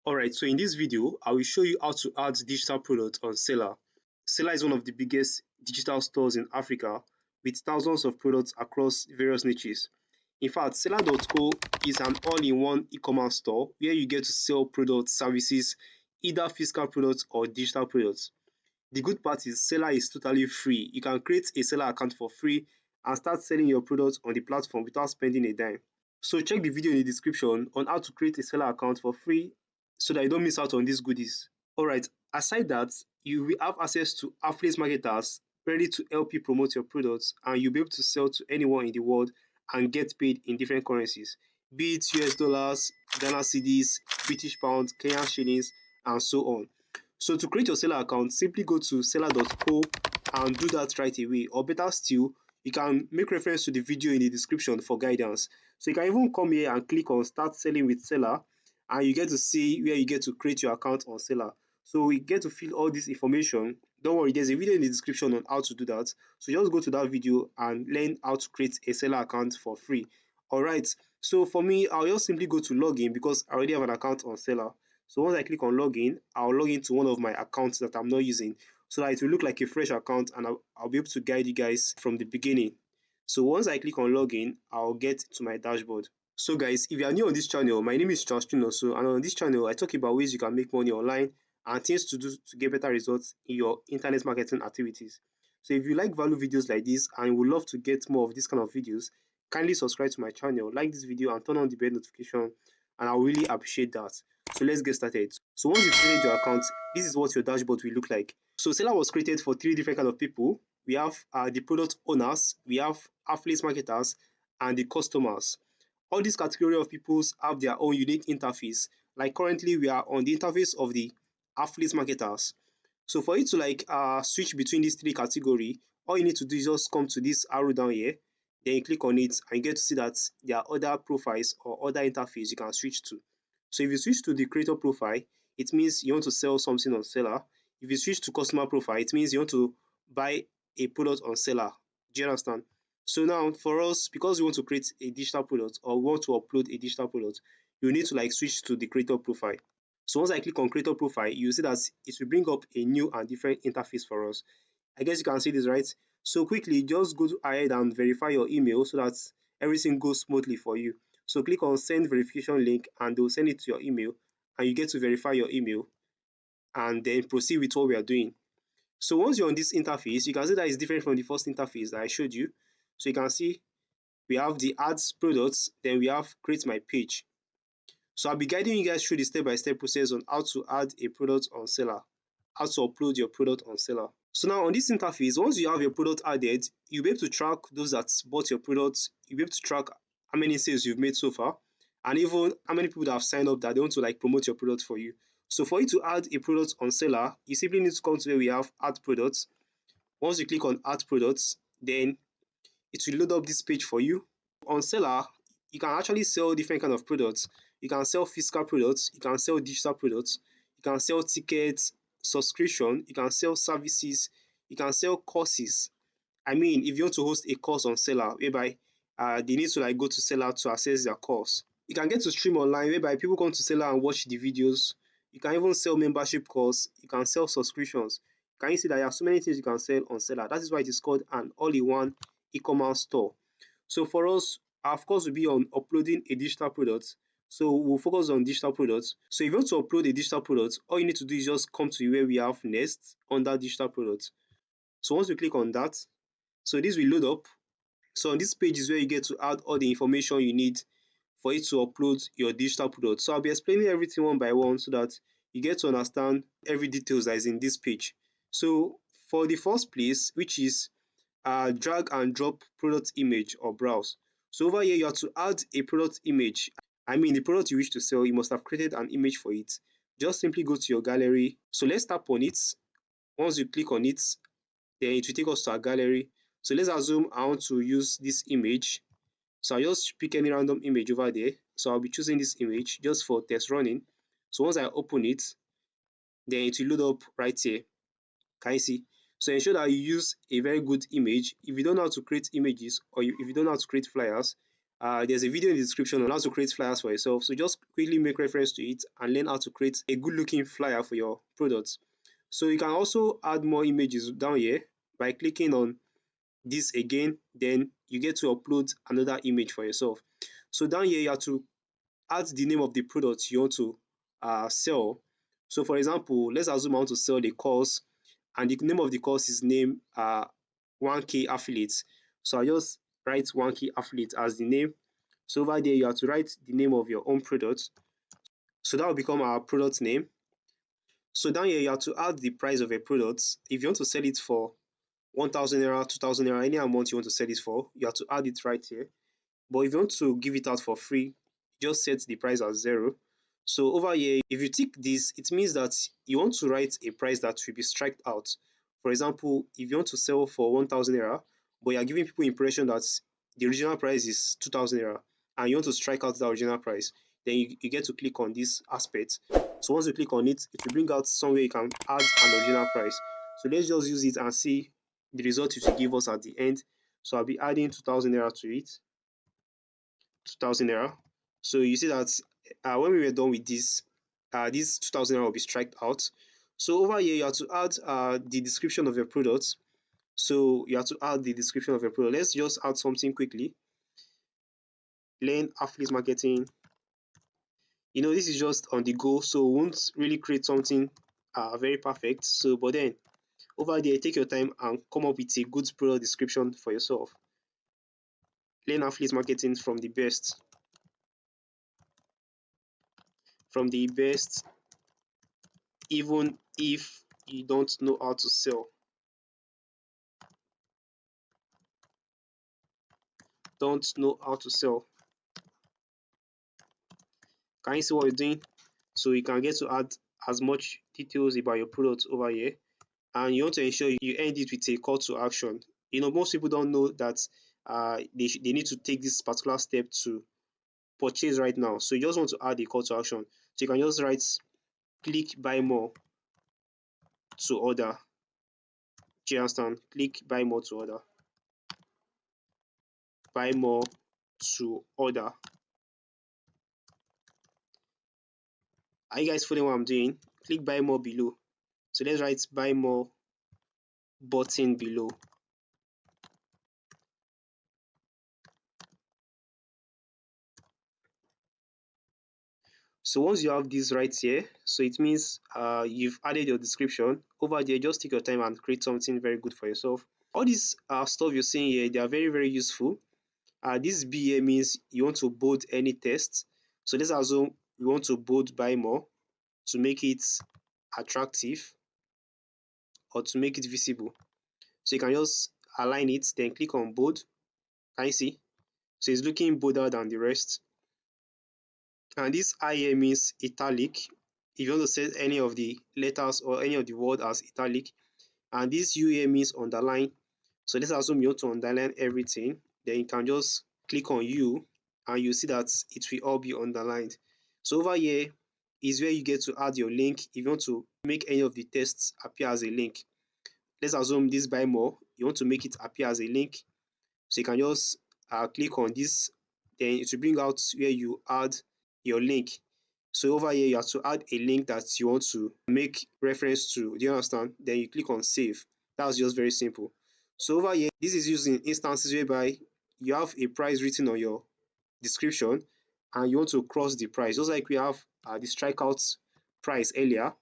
Alright, so in this video, I will show you how to add digital products on Selar. Selar is one of the biggest digital stores in Africa with thousands of products across various niches. In fact, Selar.co is an all-in-one e-commerce store where you get to sell products, services, either physical products or digital products. The good part is Selar is totally free. You can create a Selar account for free and start selling your products on the platform without spending a dime. So check the video in the description on how to create a seller account for free so that you don't miss out on these goodies. Alright, aside that, you will have access to affiliate marketers ready to help you promote your products, and you'll be able to sell to anyone in the world and get paid in different currencies, be it US dollars, Ghana cedis, British pounds, Kenyan shillings, and so on. So to create your seller account, simply go to selar.co and do that right away. Or better still, you can make reference to the video in the description for guidance. So you can even come here and click on start selling with Selar, and you get to see where you get to create your account on Selar. So you get to fill all this information. Don't worry, there's a video in the description on how to do that. So just go to that video and learn how to create a Selar account for free. Alright, so for me, I'll just simply go to login because I already have an account on Selar. So once I click on login, I'll log into one of my accounts that I'm not using so that it will look like a fresh account, and I'll be able to guide you guys from the beginning. So once I click on login, I'll get to my dashboard. So guys, if you are new on this channel, my name is Charles Chinoso, and on this channel I talk about ways you can make money online and things to do to get better results in your internet marketing activities. So if you like value videos like this and would love to get more of this kind of videos, kindly subscribe to my channel, like this video and turn on the bell notification, and I'll really appreciate that. So let's get started. So once you've created your account, this is what your dashboard will look like. So Seller was created for three different kind of people. We have the product owners, we have affiliate marketers, and the customers. All these category of peoples have their own unique interface. Like currently we are on the interface of the affiliate marketers. So for you to switch between these three category, all you need to do is just come to this arrow down here, then you click on it and you get to see that there are other profiles or other interface you can switch to. So if you switch to the creator profile, it means you want to sell something on Selar. If you switch to customer profile, it means you want to buy a product on Selar. Do you understand? So now for us, because we want to create a digital product or we want to upload a digital product, you need to switch to the creator profile. So once I click on creator profile, you see that it will bring up a new and different interface for us. I guess you can see this, right? So quickly, just go ahead and verify your email so that everything goes smoothly for you. So click on send verification link and they'll send it to your email, and you get to verify your email and then proceed with what we are doing. So once you're on this interface, you can see that it's different from the first interface that I showed you. So you can see we have the ads products, then we have create my page. So I'll be guiding you guys through the step-by-step process on how to add a product on Selar, how to upload your product on Selar. So now on this interface, once you have your product added, you'll be able to track those that bought your product, you'll be able to track how many sales you've made so far, and even how many people that have signed up that they want to promote your product for you. So for you to add a product on Selar, you simply need to come to where we have add products. Once you click on add products, then it will load up this page for you. On Selar, you can actually sell different kind of products. You can sell physical products, you can sell digital products, you can sell tickets, subscription, you can sell services, you can sell courses. I mean, if you want to host a course on Selar whereby they need to go to Selar to access their course. You can get to stream online whereby people come to Selar and watch the videos. You can even sell membership course, you can sell subscriptions. Can you see that there are so many things you can sell on Selar? That is why it is called an all-in-one e-commerce store. So for us, our focus will be on uploading a digital product. So we'll focus on digital products. So if you want to upload a digital product, all you need to do is just come to where we have next under digital products. So once you click on that, so this will load up. So on this page is where you get to add all the information you need for you to upload your digital product. So I'll be explaining everything one by one so that you get to understand every details that is in this page. So for the first place, which is drag and drop product image or browse. So over here, you have to add a product image. I mean, the product you wish to sell, you must have created an image for it. Just simply go to your gallery. So let's tap on it. Once you click on it, then it will take us to our gallery. So let's assume I want to use this image. So I just pick any random image over there. So I'll be choosing this image just for test running. So once I open it, then it will load up right here. Can you see? So ensure that you use a very good image. If you don't know how to create images or if you don't know how to create flyers, there's a video in the description on how to create flyers for yourself. So just quickly make reference to it and learn how to create a good looking flyer for your products. So you can also add more images down here by clicking on this again, then you get to upload another image for yourself. So down here you have to add the name of the product you want to sell. So for example, let's assume I want to sell the course and the name of the course is named 1K affiliates. So I just write 1K affiliate as the name. So over there you have to write the name of your own product. So that will become our product name. So down here you have to add the price of a product. If you want to sell it for 1000 naira, 2000 naira, any amount you want to sell it for, you have to add it right here. But if you want to give it out for free, just set the price as 0. So over here, if you tick this, it means that you want to write a price that will be striked out. For example, if you want to sell for 1000 naira, but you are giving people impression that the original price is 2000 naira, and you want to strike out the original price, then you get to click on this aspect. So once you click on it, it will bring out somewhere you can add an original price. So let's just use it and see the result it will give us at the end. So I'll be adding 2000 naira to it. 2000 naira. So you see that when we were done with this 2000 naira will be striked out. So over here you have to add the description of your product. So you have to add the description of your product. Let's just add something quickly. Learn affiliate marketing. This is just on the go, so we won't really create something very perfect. So but then over there, take your time and come up with a good product description for yourself. Learn affiliate marketing from the best, even if you don't know how to sell. Don't know how to sell. Can you see what you're doing? So you can get to add as much details about your product over here, and you want to ensure you end it with a call to action. Most people don't know that they need to take this particular step to purchase right now. So you just want to add a call to action. So you can just write click buy more to order. Do you understand? Click buy more to order. Buy more to order. Are you guys following what I'm doing? Click buy more below. So let's write buy more button below. So once you have this right here, so it means you've added your description. Over there, just take your time and create something very good for yourself. All this stuff you're seeing here, they are very, very useful. This B here means you want to bold any text. So let's assume you want to bold buy more to make it attractive or to make it visible. So you can just align it, then click on bold. Can you see? So it's looking bolder than the rest. And this I here means italic. If you want to set any of the letters or any of the word as italic, and this U here means underline. So let's assume you want to underline everything, then you can just click on U and you see that it will all be underlined. So over here is where you get to add your link if you want to make any of the text appear as a link. Let's assume this buy more, you want to make it appear as a link. So you can just click on this, then it will bring out where you add your link. So over here you have to add a link that you want to make reference to. Do you understand? Then you click on save. That's just very simple. So over here, this is using instances whereby you have a price written on your description and you want to cross the price, just like we have the strikeout price earlier.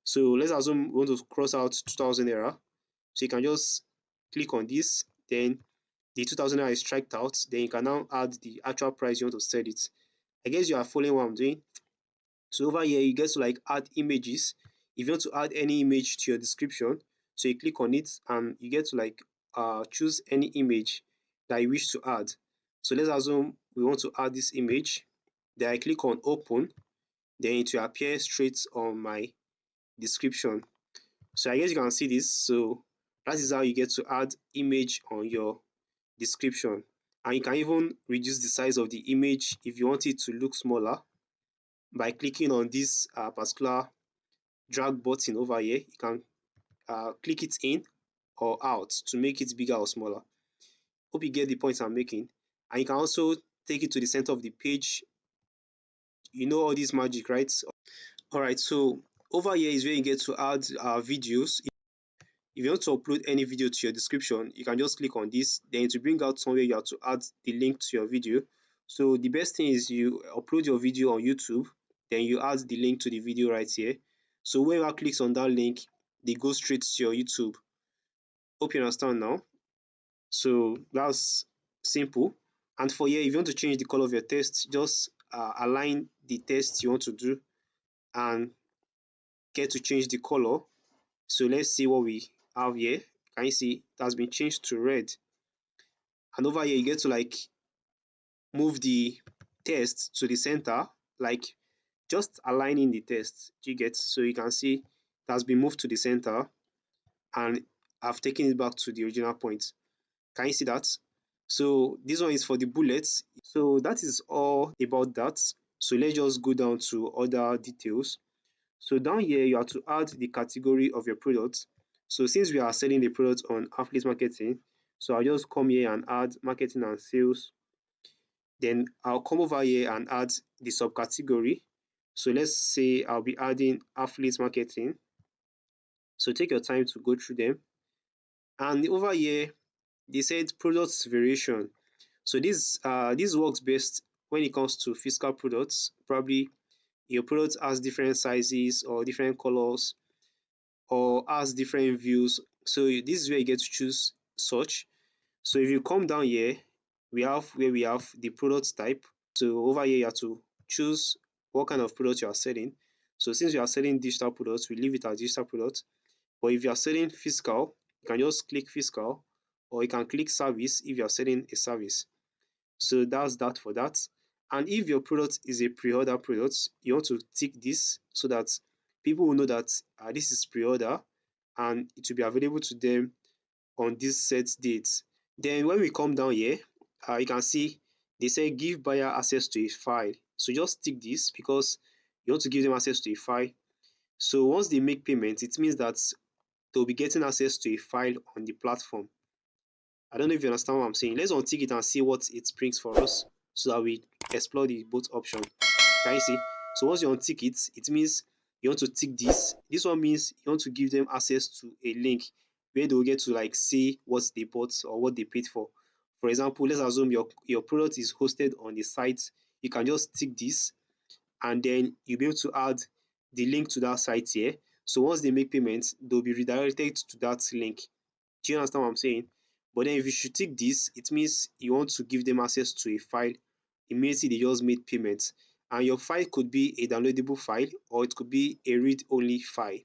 So let's assume we want to cross out 2000 naira. So you can just click on this, then the 2000 naira is striked out, then you can now add the actual price you want to sell it. I guess you are following what I'm doing. So over here you get to like add images. If you want to add any image to your description, so you click on it and you get to like choose any image that you wish to add. So let's assume we want to add this image. Then I click on open, then it will appear straight on my description. So I guess you can see this. So that is how you get to add image on your description. And you can even reduce the size of the image if you want it to look smaller by clicking on this particular drag button over here. You can click it in or out to make it bigger or smaller. Hope you get the point I'm making. And you can also take it to the center of the page. You know all this magic, right? All right, so over here is where you get to add videos. If you want to upload any video to your description, you can just click on this, then it will bring out somewhere you have to add the link to your video. So the best thing is you upload your video on YouTube, then you add the link to the video right here. So whoever clicks on that link, they go straight to your YouTube. Hope you understand now. So that's simple. And for here, if you want to change the color of your text, just align the text you want to do and get to change the color. So let's see what we have here. Can you see it has been changed to red? And over here, you get to like move the text to the center, like just aligning the text. You get, so you can see it has been moved to the center and I've taken it back to the original point. Can you see that? So this one is for the bullets. So that is all about that. So let's just go down to other details. So down here, you have to add the category of your product. So since we are selling the product on affiliate marketing, so I'll just come here and add marketing and sales. Then I'll come over here and add the subcategory. So let's say I'll be adding affiliate marketing. So take your time to go through them. And over here, they said products variation. So this works best when it comes to physical products. Probably your product has different sizes or different colors or has different views. So this is where you get to choose such. So if you come down here, we have where we have the product type. So over here you have to choose what kind of product you are selling. So since you are selling digital products, we leave it as digital products. But if you are selling physical, you can just click physical, or you can click service if you are selling a service. So that's that for that. And if your product is a pre-order product, you want to tick this so that people will know that this is pre-order and it will be available to them on this set date. Then when we come down here, you can see they say give buyer access to a file. So just tick this because you want to give them access to a file. So once they make payment, it means that they'll be getting access to a file on the platform. I don't know if you understand what I'm saying. Let's untick it and see what it brings for us so that we explore the both option. Can you see? So once you untick it, it means you want to tick this. This one means you want to give them access to a link where they'll get to like see what they bought or what they paid for. For example, let's assume your product is hosted on the site. You can just tick this and then you'll be able to add the link to that site here. So once they make payments, they'll be redirected to that link. Do you understand what I'm saying? But then if you should tick this, it means you want to give them access to a file immediately they just made payment. And your file could be a downloadable file or it could be a read-only file.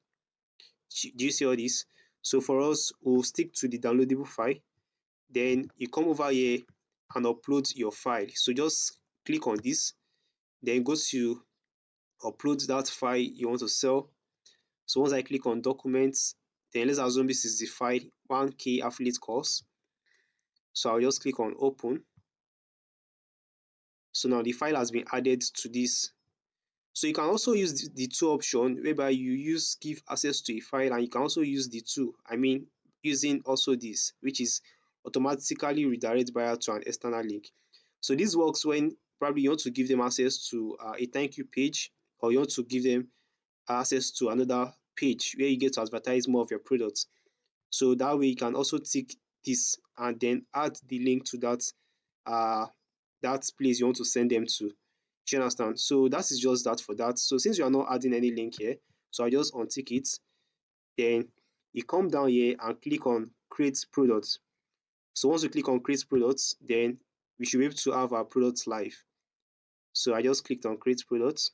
Do you see all this? So for us, we'll stick to the downloadable file. Then you come over here and upload your file. So just click on this, then go to upload that file you want to sell. So once I click on documents, then let's assume this is the file 1K affiliate course. So I'll just click on open. So now the file has been added to this. So you can also use the two option whereby you use give access to a file and you can also use the two. I mean using also this, which is automatically redirect buyer to an external link. So this works when probably you want to give them access to a thank you page or you want to give them access to another page where you get to advertise more of your products. So that way you can also tick this and then add the link to uh, that place you want to send them to. Do you understand? So that is just that for that. So since you are not adding any link here, so I just untick it. Then you come down here and click on create products. So once you click on create products, then we should be able to have our products live. So I just clicked on create products.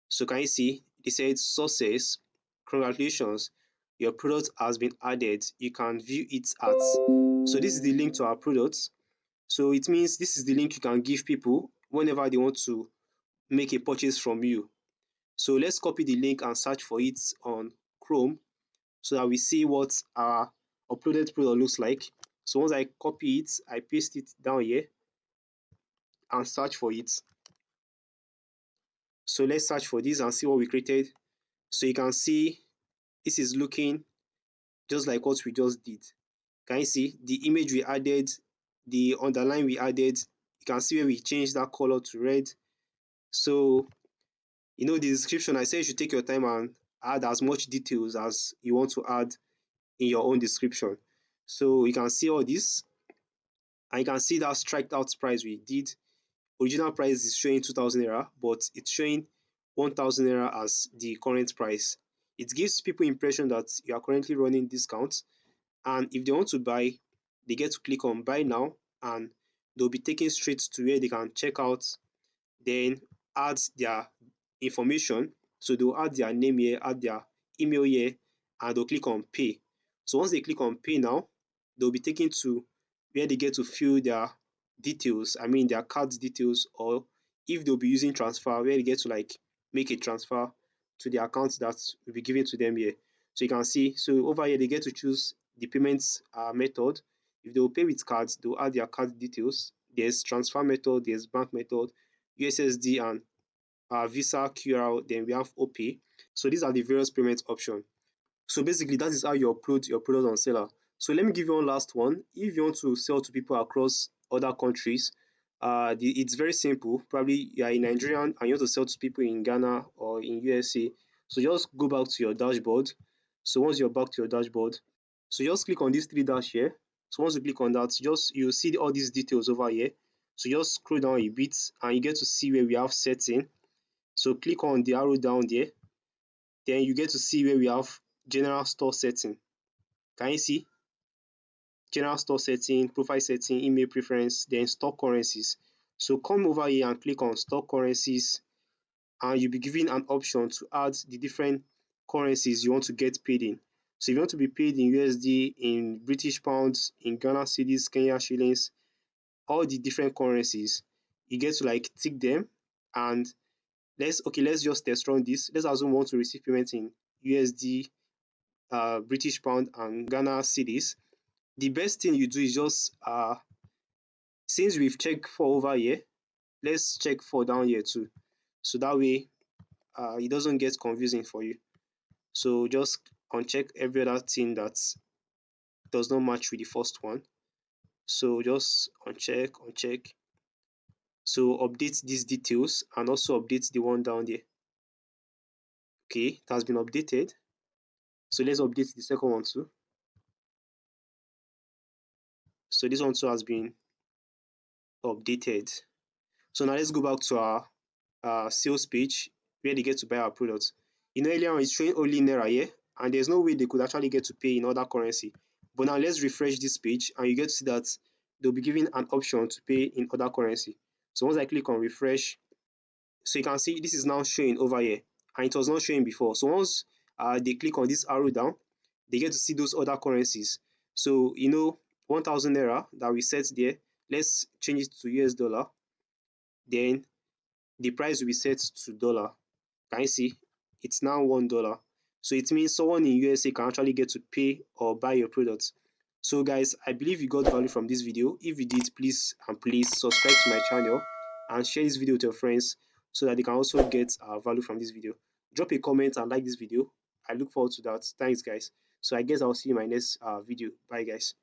So can you see? They said success. Congratulations, your product has been added. You can view it at. So this is the link to our products. So it means this is the link you can give people whenever they want to make a purchase from you. So let's copy the link and search for it on Chrome so that we see what our uploaded product looks like. So once I copy it, I paste it down here and search for it. So let's search for this and see what we created. So you can see this is looking just like what we just did. Can you see the image we added, the underline we added, you can see where we changed that color to red. So the description, I say you should take your time and add as much details as you want to add in your own description. So you can see all this, and you can see that striked out price we did. Original price is showing 2000 naira, but it's showing 1000 naira as the current price. It gives people impression that you are currently running discounts, and if they want to buy, they get to click on buy now, and they'll be taken straight to where they can check out, then add their information. So they'll add their name here, add their email here, and they'll click on pay. So once they click on pay now, they'll be taken to where they get to fill their details, I mean their card details, or if they'll be using transfer, where they get to like make a transfer to the account that will be given to them here. So you can see, so over here they get to choose the payments method. If they will pay with cards, they'll add their card details. There's transfer method, there's bank method, USSD, and Visa, QR, then we have OPay. So these are the various payment options. So basically, that is how you upload your product on Seller. So let me give you one last one. If you want to sell to people across other countries, it's very simple. Probably you are a Nigerian and you want to sell to people in Ghana or in USA. So just go back to your dashboard. So once you're back to your dashboard, so just click on this three dash here. So once you click on that, just you'll see all these details over here. So just scroll down a bit and you get to see where we have setting. So click on the arrow down there. Then you get to see where we have general store setting. Can you see? General store setting, profile setting, email preference, then stock currencies. So come over here and click on stock currencies, and you'll be given an option to add the different currencies you want to get paid in. So if you want to be paid in USD, in British pounds, in Ghana cedis, Kenya shillings, all the different currencies, you get to like tick them, and let's just test run this. Let's assume we want to receive payment in USD, British pound, and Ghana cedis. The best thing you do is just since we've checked for over here, let's check for down here too. So that way it doesn't get confusing for you. So just uncheck every other thing that does not match with the first one. So just uncheck. So update these details and also update the one down there. Okay, it has been updated. So let's update the second one too. So this one too has been updated. So now let's go back to our sales page where they get to buy our products. Earlier on it's showing only Naira here, and there's no way they could actually get to pay in other currency. But now let's refresh this page and you get to see that they'll be given an option to pay in other currency. So once I click on refresh, so you can see this is now showing over here, and it was not showing before. So once they click on this arrow down, they get to see those other currencies. So 1000 Naira that we set there, let's change it to US dollar. Then the price will be set to dollar. Can you see? It's now $1. So it means someone in USA can actually get to pay or buy your products. So guys, I believe you got value from this video. If you did, please and please subscribe to my channel and share this video with your friends so that they can also get value from this video. Drop a comment and like this video. I look forward to that. Thanks guys. So I guess I'll see you in my next video. Bye guys.